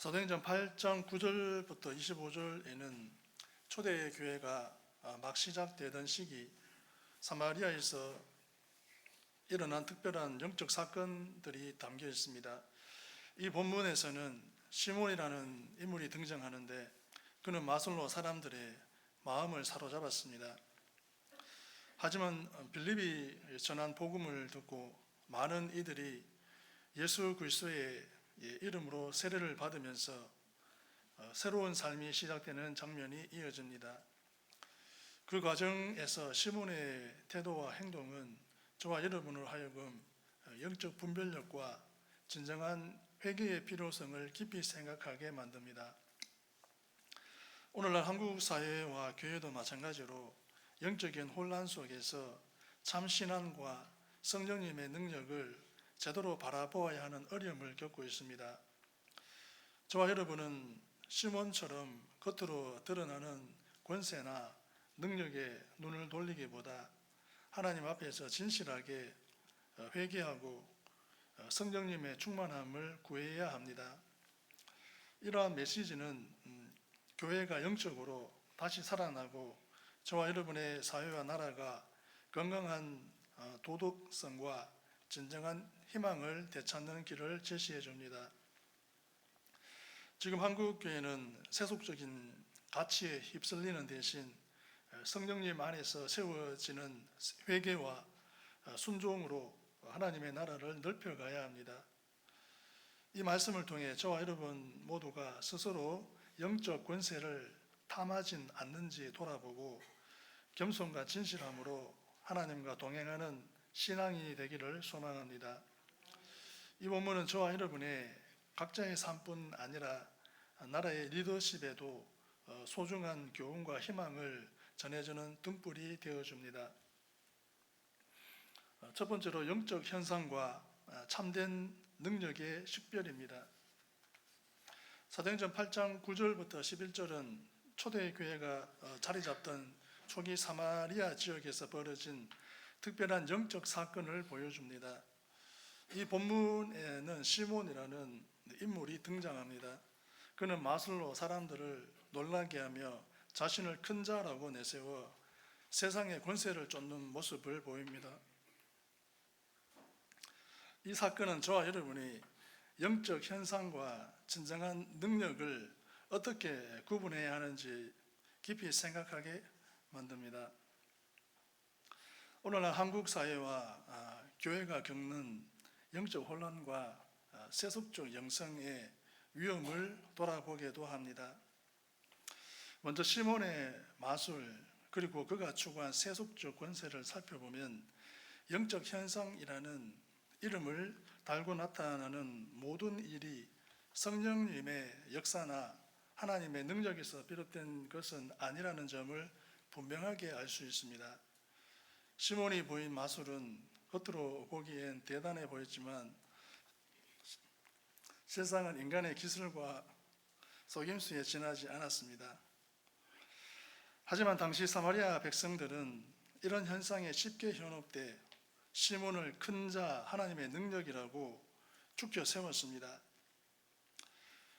사도행전 8장 9절부터 25절에는 초대교회가 막 시작되던 시기 사마리아에서 일어난 특별한 영적 사건들이 담겨 있습니다. 이 본문에서는 시몬이라는 인물이 등장하는데 그는 마술로 사람들의 마음을 사로잡았습니다. 하지만 빌립이 전한 복음을 듣고 많은 이들이 예수 그리스도의 이름으로 세례를 받으면서 새로운 삶이 시작되는 장면이 이어집니다. 그 과정에서 시몬의 태도와 행동은 저와 여러분을 하여금 영적 분별력과 진정한 회개의 필요성을 깊이 생각하게 만듭니다. 오늘날 한국 사회와 교회도 마찬가지로 영적인 혼란 속에서 참 신앙과 성령님의 능력을 제대로 바라보아야 하는 어려움을 겪고 있습니다. 저와 여러분은 시몬처럼 겉으로 드러나는 권세나 능력에 눈을 돌리기보다 하나님 앞에서 진실하게 회개하고 성령님의 충만함을 구해야 합니다. 이러한 메시지는 교회가 영적으로 다시 살아나고 저와 여러분의 사회와 나라가 건강한 도덕성과 진정한 희망을 되찾는 길을 제시해 줍니다. 지금 한국 교회는 세속적인 가치에 휩쓸리는 대신 성령님 안에서 세워지는 회개와 순종으로 하나님의 나라를 넓혀가야 합니다. 이 말씀을 통해 저와 여러분 모두가 스스로 영적 권세를 탐하진 않는지 돌아보고 겸손과 진실함으로 하나님과 동행하는 신앙이 되기를 소망합니다. 이 본문은 저와 여러분의 각자의 삶뿐 아니라 나라의 리더십에도 소중한 교훈과 희망을 전해주는 등불이 되어줍니다. 첫 번째로 영적 현상과 참된 능력의 식별입니다. 사도행전 8장 9절부터 11절은 초대교회가 자리 잡던 초기 사마리아 지역에서 벌어진 특별한 영적 사건을 보여줍니다. 이 본문에는 시몬이라는 인물이 등장합니다. 그는 마술로 사람들을 놀라게 하며 자신을 큰 자라고 내세워 세상의 권세를 쫓는 모습을 보입니다. 이 사건은 저와 여러분이 영적 현상과 진정한 능력을 어떻게 구분해야 하는지 깊이 생각하게 만듭니다. 오늘날 한국 사회와 교회가 겪는 영적 혼란과 세속적 영성의 위험을 돌아보게도 합니다. 먼저 시몬의 마술 그리고 그가 추구한 세속적 권세를 살펴보면 영적 현상이라는 이름을 달고 나타나는 모든 일이 성령님의 역사나 하나님의 능력에서 비롯된 것은 아니라는 점을 분명하게 알 수 있습니다. 시몬이 보인 마술은 겉으로 보기엔 대단해 보였지만 세상은 인간의 기술과 속임수에 지나지 않았습니다. 하지만 당시 사마리아 백성들은 이런 현상에 쉽게 현혹돼 시몬을 큰 자, 하나님의 능력이라고 축켜 세웠습니다.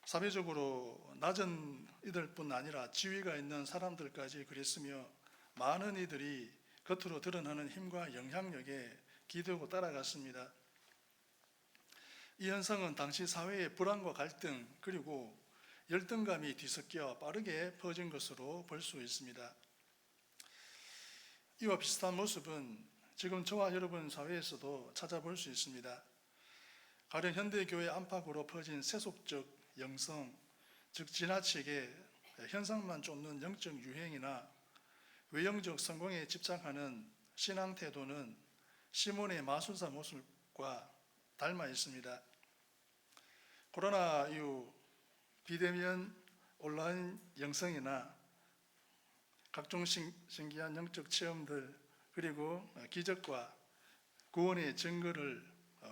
사회적으로 낮은 이들뿐 아니라 지위가 있는 사람들까지 그랬으며 많은 이들이 겉으로 드러나는 힘과 영향력에 기대고 따라갔습니다. 이 현상은 당시 사회의 불안과 갈등 그리고 열등감이 뒤섞여 빠르게 퍼진 것으로 볼 수 있습니다. 이와 비슷한 모습은 지금 저와 여러분 사회에서도 찾아볼 수 있습니다. 가령 현대교회 안팎으로 퍼진 세속적 영성, 즉 지나치게 현상만 쫓는 영적 유행이나 외형적 성공에 집착하는 신앙 태도는 시몬의 마술사 모습과 닮아 있습니다. 코로나 이후 비대면 온라인 영성이나 각종 신기한 영적 체험들 그리고 기적과 구원의 증거를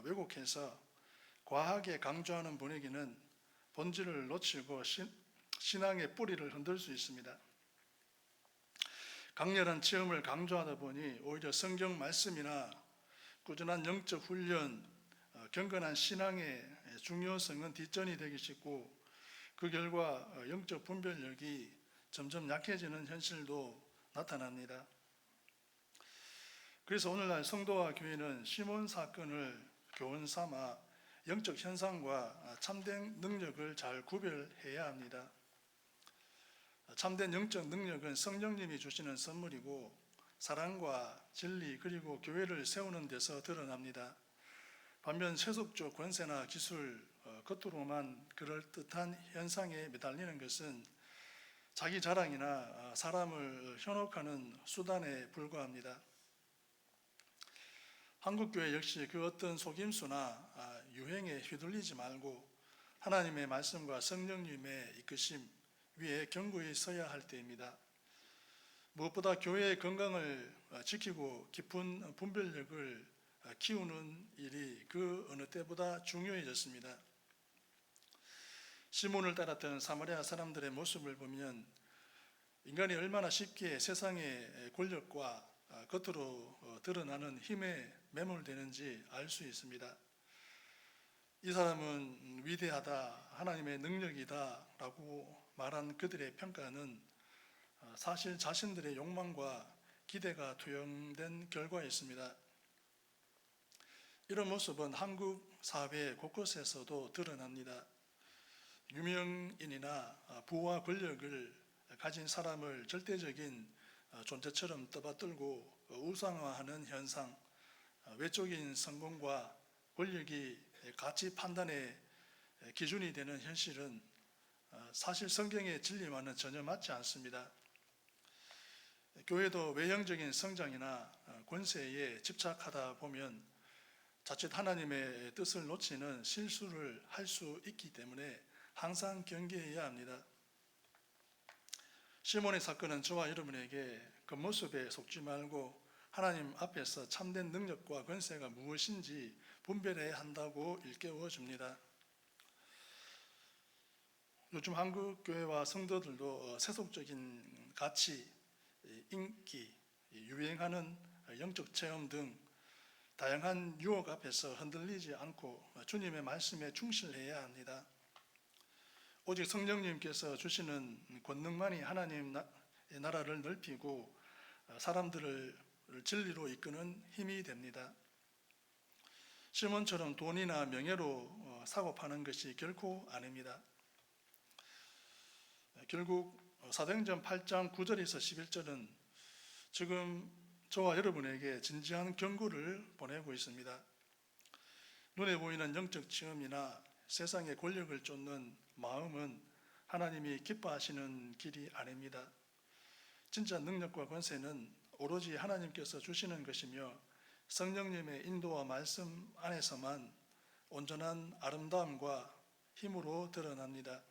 왜곡해서 과하게 강조하는 분위기는 본질을 놓치고 신앙의 뿌리를 흔들 수 있습니다. 강렬한 체험을 강조하다 보니 오히려 성경 말씀이나 꾸준한 영적 훈련, 경건한 신앙의 중요성은 뒷전이 되기 쉽고 그 결과 영적 분별력이 점점 약해지는 현실도 나타납니다. 그래서 오늘날 성도와 교회는 시몬 사건을 교훈 삼아 영적 현상과 참된 능력을 잘 구별해야 합니다. 참된 영적 능력은 성령님이 주시는 선물이고 사랑과 진리 그리고 교회를 세우는 데서 드러납니다. 반면 세속적 권세나 기술, 겉으로만 그럴듯한 현상에 매달리는 것은 자기 자랑이나 사람을 현혹하는 수단에 불과합니다. 한국교회 역시 그 어떤 속임수나 유행에 휘둘리지 말고 하나님의 말씀과 성령님의 이끄심 위에 견고히 서야 할 때입니다. 무엇보다 교회의 건강을 지키고 깊은 분별력을 키우는 일이 그 어느 때보다 중요해졌습니다. 시몬을 따랐던 사마리아 사람들의 모습을 보면 인간이 얼마나 쉽게 세상의 권력과 겉으로 드러나는 힘에 매몰되는지 알 수 있습니다. 이 사람은 위대하다, 하나님의 능력이다 라고 말한 그들의 평가는 사실 자신들의 욕망과 기대가 투영된 결과였습니다. 이런 모습은 한국 사회 곳곳에서도 드러납니다. 유명인이나 부와 권력을 가진 사람을 절대적인 존재처럼 떠받들고 우상화하는 현상, 외적인 성공과 권력이 가치 판단의 기준이 되는 현실은 사실 성경의 진리와는 전혀 맞지 않습니다. 교회도 외형적인 성장이나 권세에 집착하다 보면 자칫 하나님의 뜻을 놓치는 실수를 할 수 있기 때문에 항상 경계해야 합니다. 시몬의 사건은 저와 여러분에게 겉모습에 속지 말고 하나님 앞에서 참된 능력과 권세가 무엇인지 분별해야 한다고 일깨워 줍니다. 요즘 한국 교회와 성도들도 세속적인 가치, 인기, 유행하는 영적 체험 등 다양한 유혹 앞에서 흔들리지 않고 주님의 말씀에 충실해야 합니다. 오직 성령님께서 주시는 권능만이 하나님의 나라를 넓히고 사람들을 진리로 이끄는 힘이 됩니다. 시몬처럼 돈이나 명예로 사고 파는 것이 결코 아닙니다. 결국 사도행전 8장 9절에서 11절은 지금 저와 여러분에게 진지한 경고를 보내고 있습니다. 눈에 보이는 영적 체험이나 세상의 권력을 쫓는 마음은 하나님이 기뻐하시는 길이 아닙니다. 진짜 능력과 권세는 오로지 하나님께서 주시는 것이며 성령님의 인도와 말씀 안에서만 온전한 아름다움과 힘으로 드러납니다.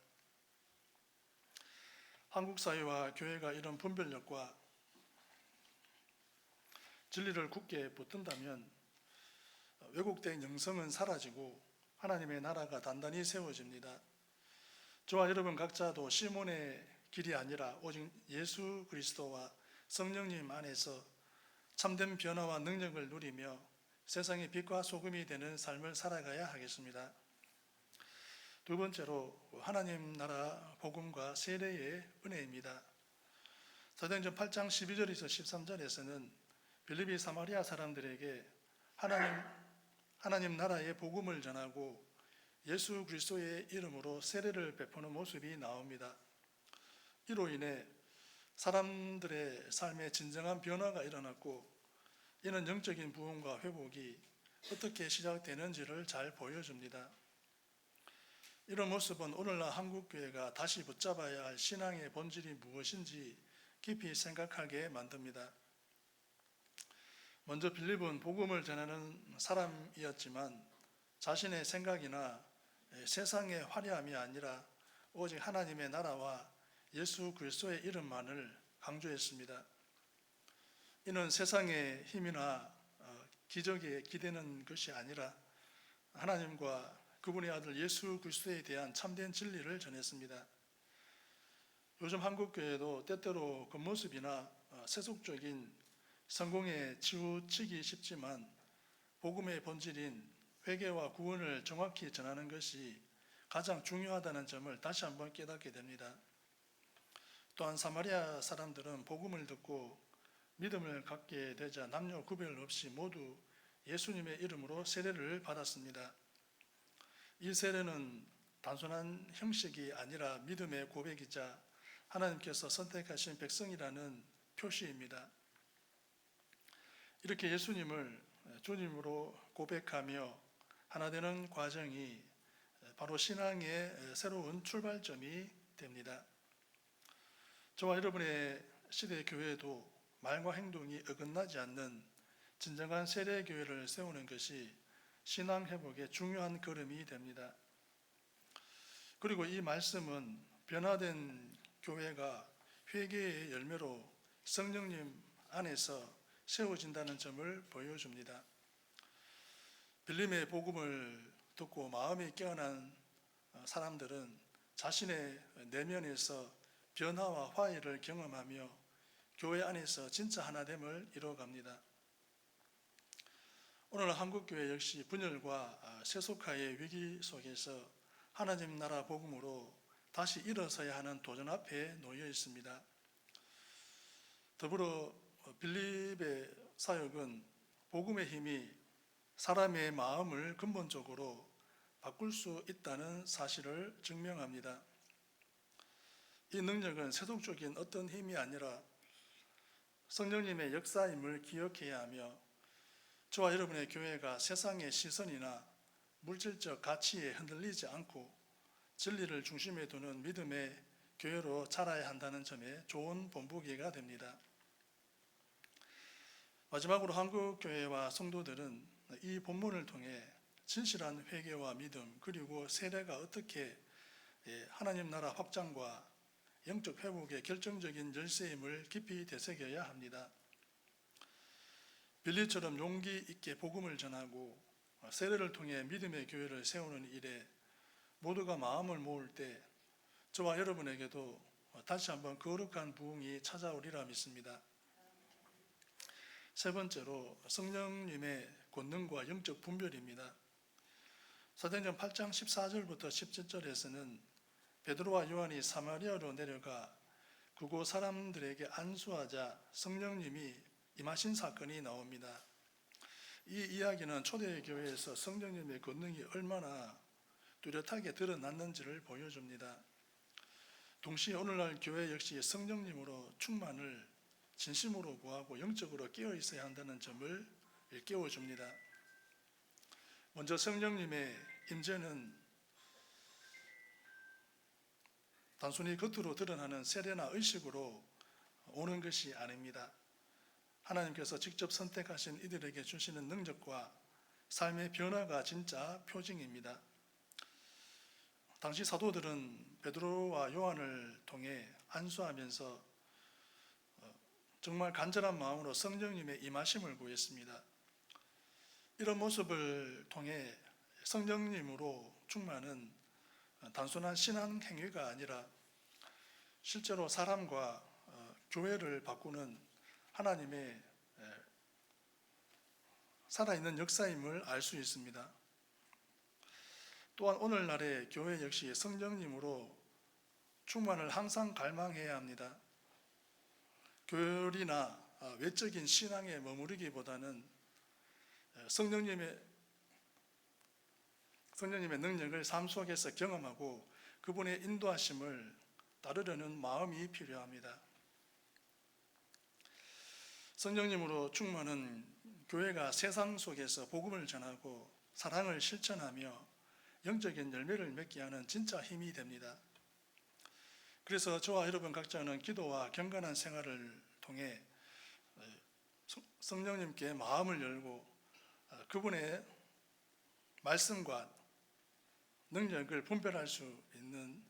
한국 사회와 교회가 이런 분별력과 진리를 굳게 붙든다면 왜곡된 영성은 사라지고 하나님의 나라가 단단히 세워집니다. 저와 여러분 각자도 시몬의 길이 아니라 오직 예수 그리스도와 성령님 안에서 참된 변화와 능력을 누리며 세상의 빛과 소금이 되는 삶을 살아가야 하겠습니다. 두 번째로 하나님 나라 복음과 세례의 은혜입니다. 사도행전 8장 12절에서 13절에서는 빌립이 사마리아 사람들에게 하나님 나라의 복음을 전하고 예수 그리스도의 이름으로 세례를 베푸는 모습이 나옵니다. 이로 인해 사람들의 삶에 진정한 변화가 일어났고 이는 영적인 부흥과 회복이 어떻게 시작되는지를 잘 보여줍니다. 이런 모습은 오늘날 한국교회가 다시 붙잡아야 할 신앙의 본질이 무엇인지 깊이 생각하게 만듭니다. 먼저 빌립은 복음을 전하는 사람이었지만 자신의 생각이나 세상의 화려함이 아니라 오직 하나님의 나라와 예수 그리스도의 이름만을 강조했습니다. 이는 세상의 힘이나 기적에 기대는 것이 아니라 하나님과 그분의 아들 예수 그리스도에 대한 참된 진리를 전했습니다. 요즘 한국교회도 때때로 겉모습이나 세속적인 성공에 치우치기 쉽지만 복음의 본질인 회개와 구원을 정확히 전하는 것이 가장 중요하다는 점을 다시 한번 깨닫게 됩니다. 또한 사마리아 사람들은 복음을 듣고 믿음을 갖게 되자 남녀 구별 없이 모두 예수님의 이름으로 세례를 받았습니다. 이 세례는 단순한 형식이 아니라 믿음의 고백이자 하나님께서 선택하신 백성이라는 표시입니다. 이렇게 예수님을 주님으로 고백하며 하나 되는 과정이 바로 신앙의 새로운 출발점이 됩니다. 저와 여러분의 시대 교회도 말과 행동이 어긋나지 않는 진정한 세례 교회를 세우는 것이 신앙 회복의 중요한 걸음이 됩니다. 그리고 이 말씀은 변화된 교회가 회개의 열매로 성령님 안에서 세워진다는 점을 보여줍니다. 빌림의 복음을 듣고 마음이 깨어난 사람들은 자신의 내면에서 변화와 화해를 경험하며 교회 안에서 진짜 하나됨을 이루어갑니다. 오늘 한국교회 역시 분열과 세속화의 위기 속에서 하나님 나라 복음으로 다시 일어서야 하는 도전 앞에 놓여 있습니다. 더불어 빌립의 사역은 복음의 힘이 사람의 마음을 근본적으로 바꿀 수 있다는 사실을 증명합니다. 이 능력은 세속적인 어떤 힘이 아니라 성령님의 역사임을 기억해야 하며 저와 여러분의 교회가 세상의 시선이나 물질적 가치에 흔들리지 않고 진리를 중심에 두는 믿음의 교회로 자라야 한다는 점에 좋은 본보기가 됩니다. 마지막으로 한국교회와 성도들은 이 본문을 통해 진실한 회개와 믿음 그리고 세례가 어떻게 하나님 나라 확장과 영적 회복의 결정적인 열쇠임을 깊이 되새겨야 합니다. 빌립처럼 용기 있게 복음을 전하고 세례를 통해 믿음의 교회를 세우는 일에 모두가 마음을 모을 때 저와 여러분에게도 다시 한번 거룩한 부흥이 찾아오리라 믿습니다. 세 번째로 성령님의 권능과 영적 분별입니다. 사도행전 8장 14절부터 17절에서는 베드로와 요한이 사마리아로 내려가 그곳 사람들에게 안수하자 성령님이 임하신 사건이 나옵니다. 이 이야기는 초대교회에서 성령님의 권능이 얼마나 뚜렷하게 드러났는지를 보여줍니다. 동시에 오늘날 교회 역시 성령님으로 충만을 진심으로 구하고 영적으로 깨어 있어야 한다는 점을 일깨워줍니다. 먼저 성령님의 임재는 단순히 겉으로 드러나는 세례나 의식으로 오는 것이 아닙니다. 하나님께서 직접 선택하신 이들에게 주시는 능력과 삶의 변화가 진짜 표징입니다. 당시 사도들은 베드로와 요한을 통해 안수하면서 정말 간절한 마음으로 성령님의 임하심을 구했습니다. 이런 모습을 통해 성령님으로 충만은 단순한 신앙 행위가 아니라 실제로 사람과 교회를 바꾸는 하나님의 살아있는 역사임을 알 수 있습니다. 또한 오늘날의 교회 역시 성령님으로 충만을 항상 갈망해야 합니다. 교리나 외적인 신앙에 머무르기보다는 성령님의 능력을 삶 속에서 경험하고 그분의 인도하심을 따르려는 마음이 필요합니다. 성령님으로 충만은 교회가 세상 속에서 복음을 전하고 사랑을 실천하며 영적인 열매를 맺게 하는 진짜 힘이 됩니다. 그래서 저와 여러분 각자는 기도와 경건한 생활을 통해 성령님께 마음을 열고 그분의 말씀과 능력을 분별할 수 있는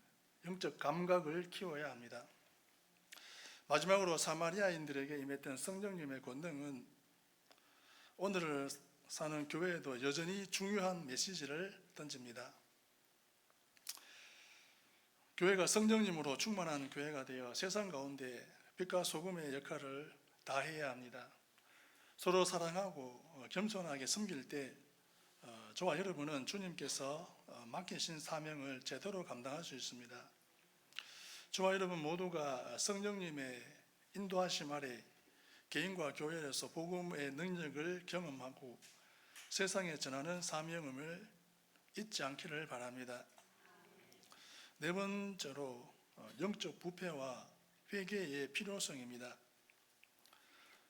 영적 감각을 키워야 합니다. 마지막으로 사마리아인들에게 임했던 성령님의 권능은 오늘을 사는 교회에도 여전히 중요한 메시지를 던집니다. 교회가 성령님으로 충만한 교회가 되어 세상 가운데 빛과 소금의 역할을 다해야 합니다. 서로 사랑하고 겸손하게 섬길 때 저와 여러분은 주님께서 맡기신 사명을 제대로 감당할 수 있습니다. 저와 여러분 모두가 성령님의 인도하심 아래 개인과 교회에서 복음의 능력을 경험하고 세상에 전하는 사명을 잊지 않기를 바랍니다. 네 번째로 영적 부패와 회개의 필요성입니다.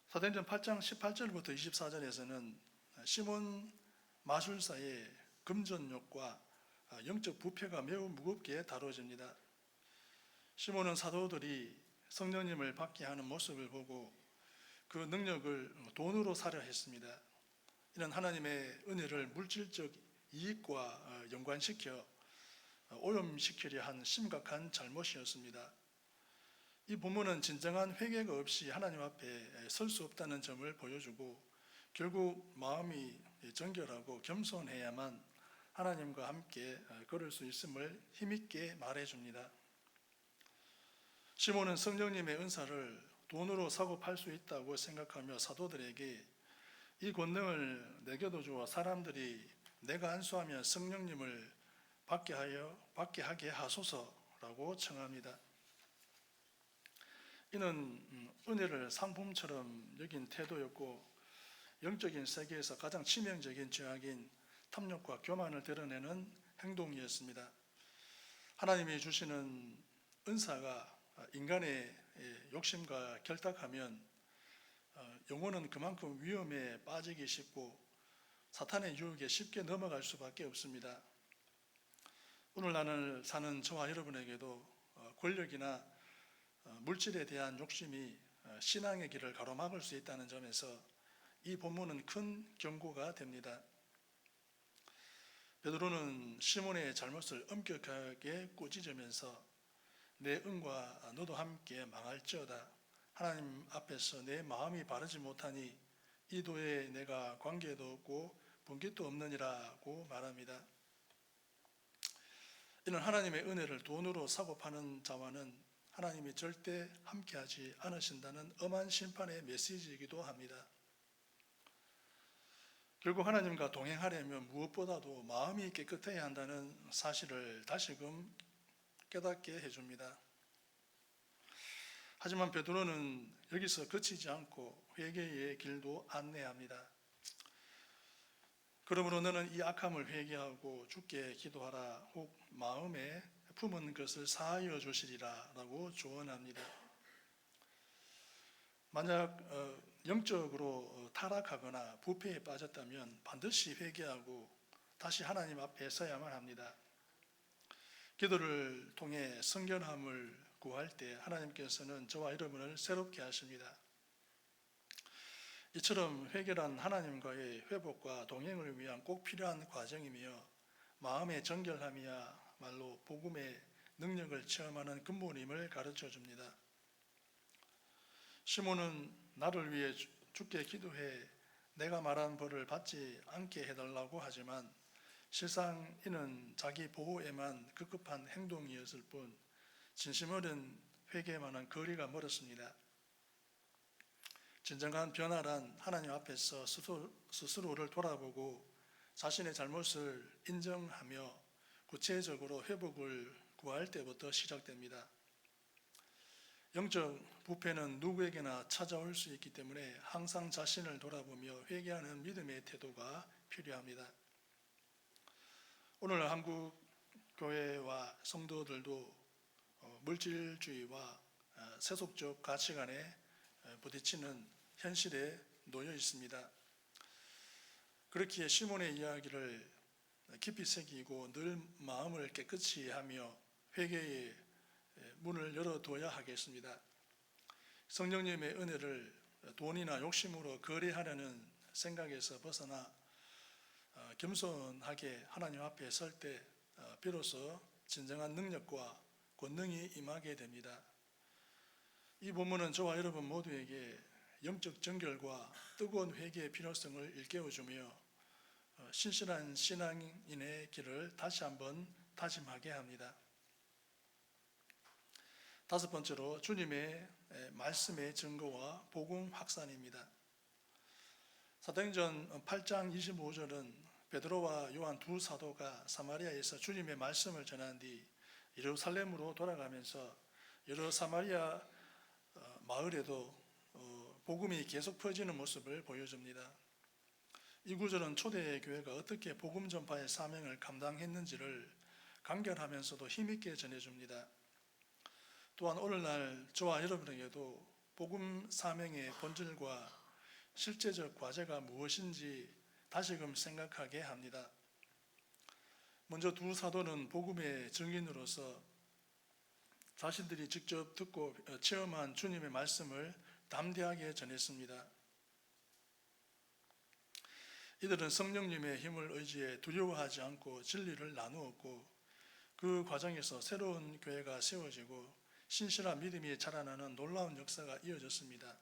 사도행전 8장 18절부터 24절에서는 시몬 마술사의 금전욕과 영적 부패가 매우 무겁게 다뤄집니다. 시몬은 사도들이 성령님을 받게 하는 모습을 보고 그 능력을 돈으로 사려 했습니다. 이는 하나님의 은혜를 물질적 이익과 연관시켜 오염시키려 한 심각한 잘못이었습니다. 이 본문은 진정한 회개가 없이 하나님 앞에 설 수 없다는 점을 보여주고 결국 마음이 정결하고 겸손해야만 하나님과 함께 걸을 수 있음을 힘있게 말해줍니다. 시몬은 성령님의 은사를 돈으로 사고 팔 수 있다고 생각하며 사도들에게 이 권능을 내게도 주어 사람들이 내가 안수하면 성령님을 받게 하게 하소서라고 청합니다. 이는 은혜를 상품처럼 여긴 태도였고 영적인 세계에서 가장 치명적인 죄악인 탐욕과 교만을 드러내는 행동이었습니다. 하나님이 주시는 은사가 인간의 욕심과 결탁하면 영혼은 그만큼 위험에 빠지기 쉽고 사탄의 유혹에 쉽게 넘어갈 수밖에 없습니다. 오늘날 사는 저와 여러분에게도 권력이나 물질에 대한 욕심이 신앙의 길을 가로막을 수 있다는 점에서 이 본문은 큰 경고가 됩니다. 베드로는 시몬의 잘못을 엄격하게 꾸짖으면서 내 은과 너도 함께 망할지어다. 하나님 앞에서 내 마음이 바르지 못하니 이 도에 내가 관계도 없고 분깃도 없느니라고 말합니다. 이는 하나님의 은혜를 돈으로 사고 파는 자와는 하나님이 절대 함께하지 않으신다는 엄한 심판의 메시지이기도 합니다. 결국 하나님과 동행하려면 무엇보다도 마음이 깨끗해야 한다는 사실을 다시금 깨닫게 해줍니다. 하지만 베드로는 여기서 그치지 않고 회개의 길도 안내합니다. 그러므로 너는 이 악함을 회개하고 주께 기도하라. 혹 마음에 품은 것을 사하여 주시리라 라고 조언합니다. 만약 영적으로 타락하거나 부패에 빠졌다면 반드시 회개하고 다시 하나님 앞에 서야만 합니다. 기도를 통해 성결함을 구할 때 하나님께서는 저와 여러분을 새롭게 하십니다. 이처럼 회개란 하나님과의 회복과 동행을 위한 꼭 필요한 과정이며 마음의 정결함이야말로 복음의 능력을 체험하는 근본임을 가르쳐 줍니다. 시몬은 나를 위해 주께 기도해 내가 말한 벌을 받지 않게 해달라고 하지만 실상 이는 자기 보호에만 급급한 행동이었을 뿐 진심 어린 회개만은 거리가 멀었습니다. 진정한 변화란 하나님 앞에서 스스로를 돌아보고 자신의 잘못을 인정하며 구체적으로 회복을 구할 때부터 시작됩니다. 영적 부패는 누구에게나 찾아올 수 있기 때문에 항상 자신을 돌아보며 회개하는 믿음의 태도가 필요합니다. 오늘 한국 교회와 성도들도 물질주의와 세속적 가치관에 부딪히는 현실에 놓여 있습니다. 그렇기에 시몬의 이야기를 깊이 새기고 늘 마음을 깨끗이 하며 회개의 문을 열어둬야 하겠습니다. 성령님의 은혜를 돈이나 욕심으로 거래하려는 생각에서 벗어나 겸손하게 하나님 앞에 설 때 비로소 진정한 능력과 권능이 임하게 됩니다. 이 본문은 저와 여러분 모두에게 영적 정결과 뜨거운 회개의 필요성을 일깨워주며 신실한 신앙인의 길을 다시 한번 다짐하게 합니다. 다섯 번째로 주님의 말씀의 증거와 복음 확산입니다. 사도행전 8장 25절은 베드로와 요한 두 사도가 사마리아에서 주님의 말씀을 전한 뒤 예루살렘으로 돌아가면서 여러 사마리아 마을에도 복음이 계속 퍼지는 모습을 보여줍니다. 이 구절은 초대 교회가 어떻게 복음 전파의 사명을 감당했는지를 간결하면서도 힘있게 전해줍니다. 또한 오늘날 저와 여러분에게도 복음 사명의 본질과 실제적 과제가 무엇인지 다시금 생각하게 합니다. 먼저 두 사도는 복음의 증인으로서 자신들이 직접 듣고 체험한 주님의 말씀을 담대하게 전했습니다. 이들은 성령님의 힘을 의지해 두려워하지 않고 진리를 나누었고 그 과정에서 새로운 교회가 세워지고 신실한 믿음이 자라나는 놀라운 역사가 이어졌습니다.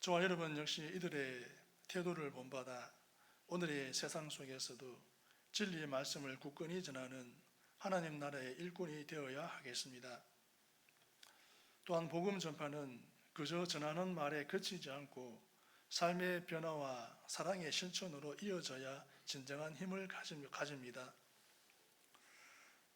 저와 여러분 역시 이들의 태도를 본받아 오늘의 세상 속에서도 진리의 말씀을 굳건히 전하는 하나님 나라의 일꾼이 되어야 하겠습니다. 또한 복음 전파는 그저 전하는 말에 그치지 않고 삶의 변화와 사랑의 실천으로 이어져야 진정한 힘을 가집니다.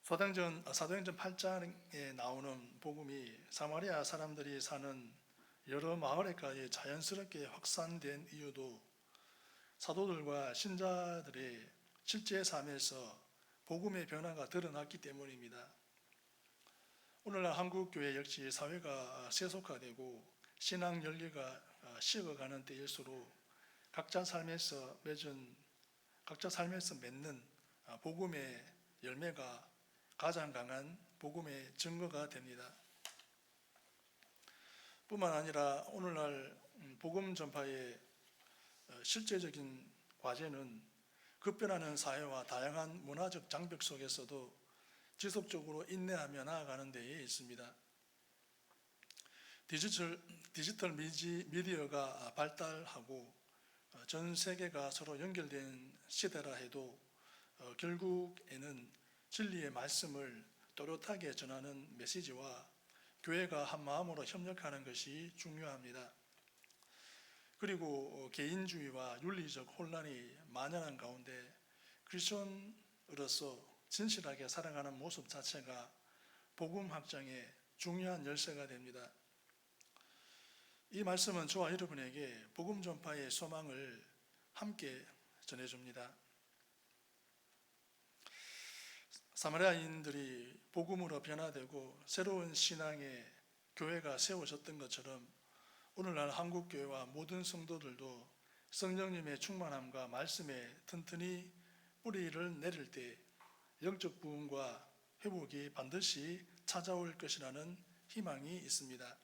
사도행전 8장에 나오는 복음이 사마리아 사람들이 사는 여러 마을에까지 자연스럽게 확산된 이유도 사도들과 신자들의 실제 삶에서 복음의 변화가 드러났기 때문입니다. 오늘날 한국교회 역시 사회가 세속화되고 신앙 열기가 식어가는 때일수록 각자 삶에서 맺는 복음의 열매가 가장 강한 복음의 증거가 됩니다. 뿐만 아니라 오늘날 복음 전파의 실제적인 과제는 급변하는 사회와 다양한 문화적 장벽 속에서도 지속적으로 인내하며 나아가는 데에 있습니다. 디지털 미디어가 발달하고 전 세계가 서로 연결된 시대라 해도 결국에는 진리의 말씀을 또렷하게 전하는 메시지와 교회가 한 마음으로 협력하는 것이 중요합니다. 그리고 개인주의와 윤리적 혼란이 만연한 가운데 크리스천으로서 진실하게 살아가는 모습 자체가 복음 확장의 중요한 열쇠가 됩니다. 이 말씀은 저와 여러분에게 복음 전파의 소망을 함께 전해줍니다. 사마리아인들이 복음으로 변화되고 새로운 신앙의 교회가 세워졌던 것처럼 오늘날 한국교회와 모든 성도들도 성령님의 충만함과 말씀에 튼튼히 뿌리를 내릴 때 영적 부흥과 회복이 반드시 찾아올 것이라는 희망이 있습니다.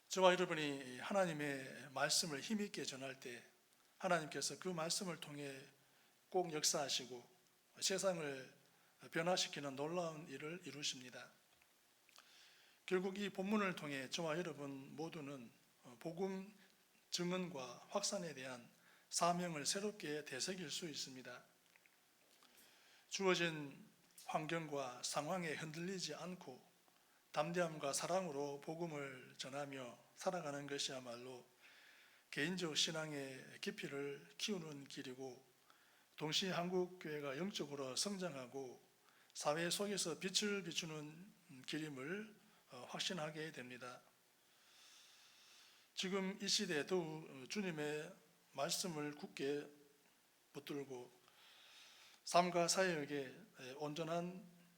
저와 여러분이 하나님의 말씀을 힘있게 전할 때 하나님께서 그 말씀을 통해 꼭 역사하시고 세상을 변화시키는 놀라운 일을 이루십니다. 결국 이 본문을 통해 저와 여러분 모두는 복음 증언과 확산에 대한 사명을 새롭게 되새길 수 있습니다. 주어진 환경과 상황에 흔들리지 않고 담대함과 사랑으로 복음을 전하며 살아가는 것이야말로 개인적 신앙의 깊이를 키우는 길이고 동시에 한국교회가 영적으로 성장하고 사회 속에서 빛을 비추는 길임을 확신하게 됩니다. 지금 이 시대에 더욱 주님의 말씀을 굳게 붙들고 삶과 사역에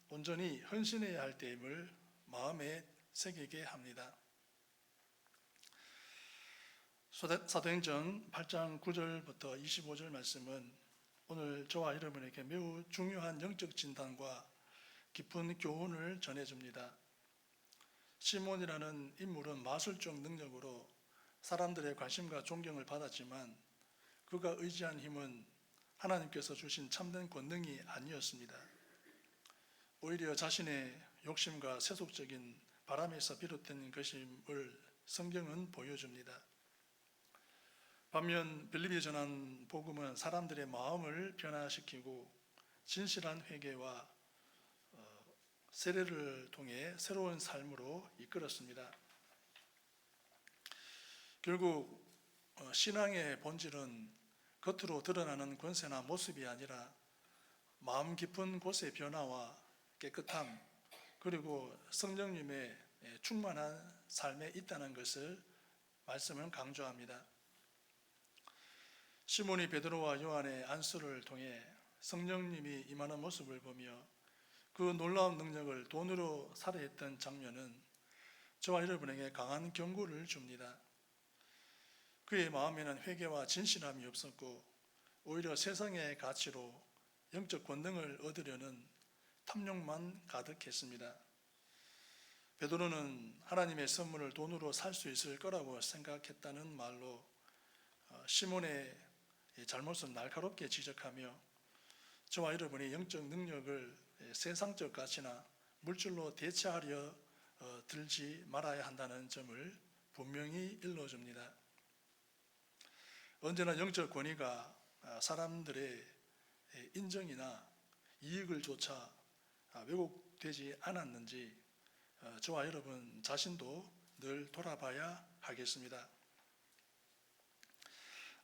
온전히 헌신해야 할 때임을 마음에 새기게 합니다. 사도행전 8장 9절부터 25절 말씀은 오늘 저와 여러분에게 매우 중요한 영적 진단과 깊은 교훈을 전해줍니다. 시몬이라는 인물은 마술적 능력으로 사람들의 관심과 존경을 받았지만 그가 의지한 힘은 하나님께서 주신 참된 권능이 아니었습니다. 오히려 자신의 욕심과 세속적인 바람에서 비롯된 것임을 성경은 보여줍니다. 반면 빌립이 전한 복음은 사람들의 마음을 변화시키고 진실한 회개와 세례를 통해 새로운 삶으로 이끌었습니다. 결국 신앙의 본질은 겉으로 드러나는 권세나 모습이 아니라 마음 깊은 곳의 변화와 깨끗함, 그리고 성령님의 충만한 삶에 있다는 것을 말씀은 강조합니다. 시몬이 베드로와 요한의 안수를 통해 성령님이 임하는 모습을 보며 그 놀라운 능력을 돈으로 살해했던 장면은 저와 여러분에게 강한 경고를 줍니다. 그의 마음에는 회개와 진실함이 없었고 오히려 세상의 가치로 영적 권능을 얻으려는 탐욕만 가득했습니다. 베드로는 하나님의 선물을 돈으로 살 수 있을 거라고 생각했다는 말로 시몬의 잘못을 날카롭게 지적하며 저와 여러분이 영적 능력을 세상적 가치나 물질로 대체하려 들지 말아야 한다는 점을 분명히 일러줍니다. 언제나 영적 권위가 사람들의 인정이나 이익을 조차 왜곡되지 않았는지 저와 여러분 자신도 늘 돌아봐야 하겠습니다.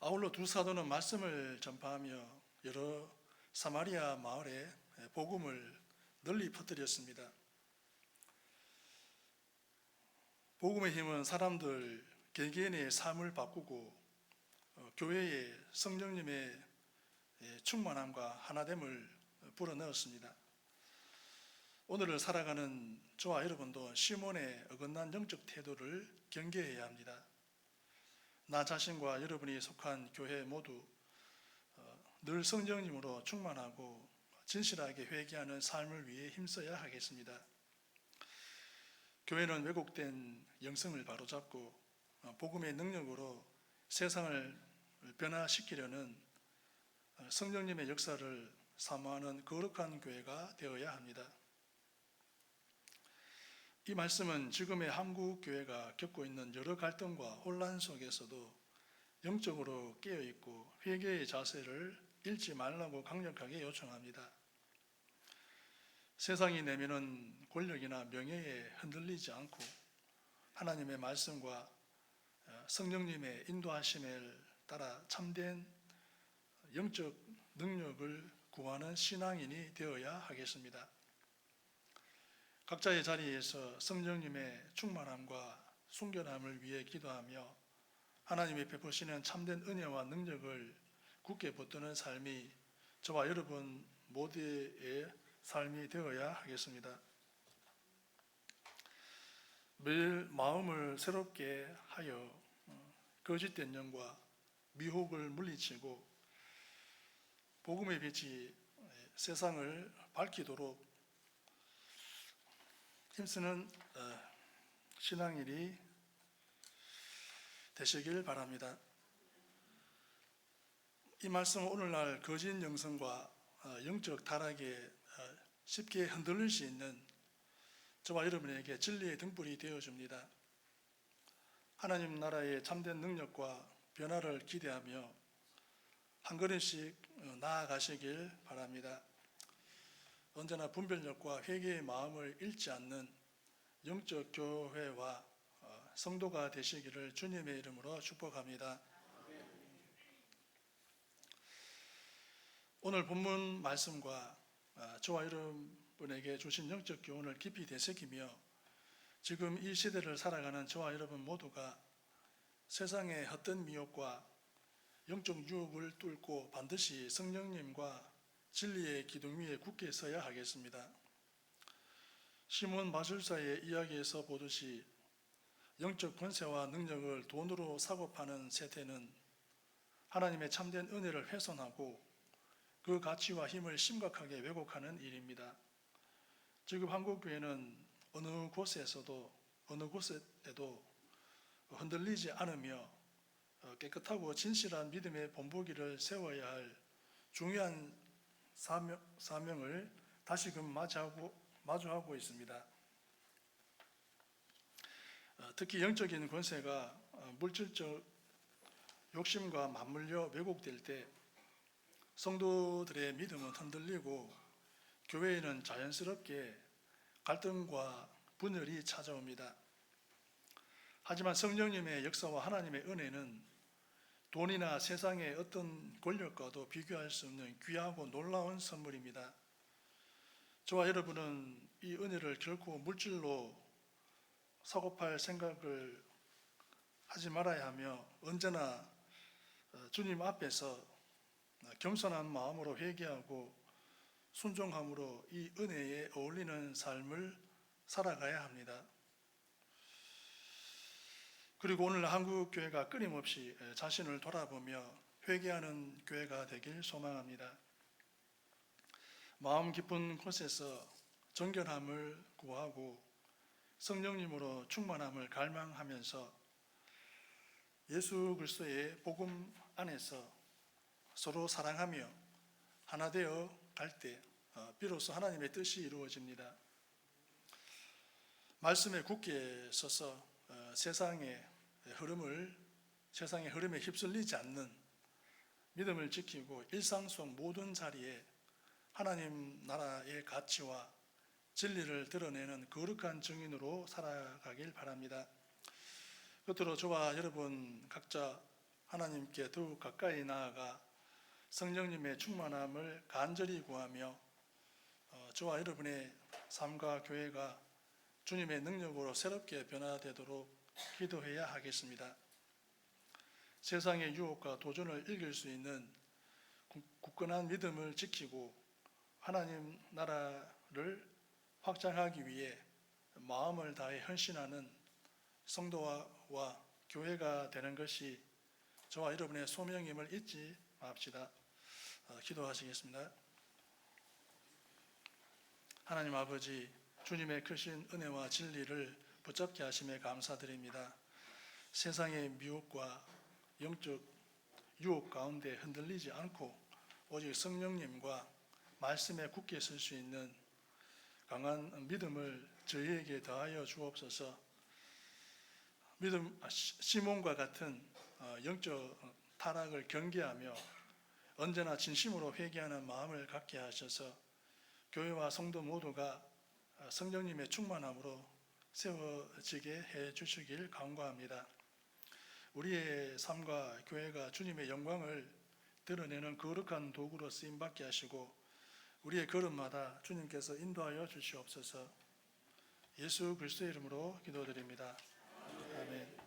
아울러 두 사도는 말씀을 전파하며 여러 사마리아 마을에 복음을 널리 퍼뜨렸습니다. 복음의 힘은 사람들 개개인의 삶을 바꾸고 교회에 성령님의 충만함과 하나됨을 불어넣었습니다. 오늘을 살아가는 저와 여러분도 시몬의 어긋난 영적 태도를 경계해야 합니다. 나 자신과 여러분이 속한 교회 모두 늘 성령님으로 충만하고 진실하게 회개하는 삶을 위해 힘써야 하겠습니다. 교회는 왜곡된 영성을 바로잡고 복음의 능력으로 세상을 변화시키려는 성령님의 역사를 사모하는 거룩한 교회가 되어야 합니다. 이 말씀은 지금의 한국 교회가 겪고 있는 여러 갈등과 혼란 속에서도 영적으로 깨어있고 회개의 자세를 잃지 말라고 강력하게 요청합니다. 세상이 내미는 권력이나 명예에 흔들리지 않고 하나님의 말씀과 성령님의 인도하심을 따라 참된 영적 능력을 구하는 신앙인이 되어야 하겠습니다. 각자의 자리에서 성령님의 충만함과 순결함을 위해 기도하며 하나님이 베푸시는 참된 은혜와 능력을 굳게 붙드는 삶이 저와 여러분 모두의 삶이 되어야 하겠습니다. 매일 마음을 새롭게 하여 거짓된 영과 미혹을 물리치고 복음의 빛이 세상을 밝히도록 힘쓰는 신앙인이 되시길 바랍니다. 이 말씀은 오늘날 거짓 영성과 영적 타락에 쉽게 흔들릴 수 있는 저와 여러분에게 진리의 등불이 되어줍니다. 하나님 나라의 참된 능력과 변화를 기대하며 한 걸음씩 나아가시길 바랍니다. 언제나 분별력과 회개의 마음을 잃지 않는 영적 교회와 성도가 되시기를 주님의 이름으로 축복합니다. 오늘 본문 말씀과 저와 여러분에게 주신 영적 교훈을 깊이 되새기며 지금 이 시대를 살아가는 저와 여러분 모두가 세상의 헛된 미혹과 영적 유혹을 뚫고 반드시 성령님과 진리의 기둥 위에 굳게 서야 하겠습니다. 시몬 마술사의 이야기에서 보듯이 영적 권세와 능력을 돈으로 사고 파는 세태는 하나님의 참된 은혜를 훼손하고 그 가치와 힘을 심각하게 왜곡하는 일입니다. 지금 한국교회는 어느 곳에도 흔들리지 않으며 깨끗하고 진실한 믿음의 본보기를 세워야 할 중요한 사명을 다시금 마주하고 있습니다. 특히 영적인 권세가 물질적 욕심과 맞물려 왜곡될 때 성도들의 믿음은 흔들리고 교회에는 자연스럽게 갈등과 분열이 찾아옵니다. 하지만 성령님의 역사와 하나님의 은혜는 돈이나 세상의 어떤 권력과도 비교할 수 없는 귀하고 놀라운 선물입니다. 저와 여러분은 이 은혜를 결코 물질로 사고팔 생각을 하지 말아야 하며 언제나 주님 앞에서 겸손한 마음으로 회개하고 순종함으로 이 은혜에 어울리는 삶을 살아가야 합니다. 그리고 오늘 한국교회가 끊임없이 자신을 돌아보며 회개하는 교회가 되길 소망합니다. 마음 깊은 곳에서 정결함을 구하고 성령님으로 충만함을 갈망하면서 예수 그리스도의 복음 안에서 서로 사랑하며 하나 되어 갈 때 비로소 하나님의 뜻이 이루어집니다. 말씀에 굳게 서서 세상의 흐름에 휩쓸리지 않는 믿음을 지키고 일상 속 모든 자리에 하나님 나라의 가치와 진리를 드러내는 거룩한 증인으로 살아가길 바랍니다. 끝으로 저와 여러분 각자 하나님께 더욱 가까이 나아가 성령님의 충만함을 간절히 구하며 저와 여러분의 삶과 교회가 주님의 능력으로 새롭게 변화되도록 기도해야 하겠습니다. 세상의 유혹과 도전을 이길 수 있는 굳건한 믿음을 지키고 하나님 나라를 확장하기 위해 마음을 다해 헌신하는 성도와 교회가 되는 것이 저와 여러분의 소명임을 잊지 맙시다. 기도하시겠습니다. 하나님 아버지, 주님의 크신 은혜와 진리를 붙잡게 하심에 감사드립니다. 세상의 미혹과 영적 유혹 가운데 흔들리지 않고 오직 성령님과 말씀에 굳게 설 수 있는 강한 믿음을 저희에게 더하여 주옵소서. 시몬과 같은 영적 타락을 경계하며 언제나 진심으로 회개하는 마음을 갖게 하셔서 교회와 성도 모두가 성령님의 충만함으로 세워지게 해 주시길 간구합니다. 우리의 삶과 교회가 주님의 영광을 드러내는 거룩한 도구로 쓰임받게 하시고 우리의 걸음마다 주님께서 인도하여 주시옵소서. 예수 그리스도의 이름으로 기도드립니다. 아멘.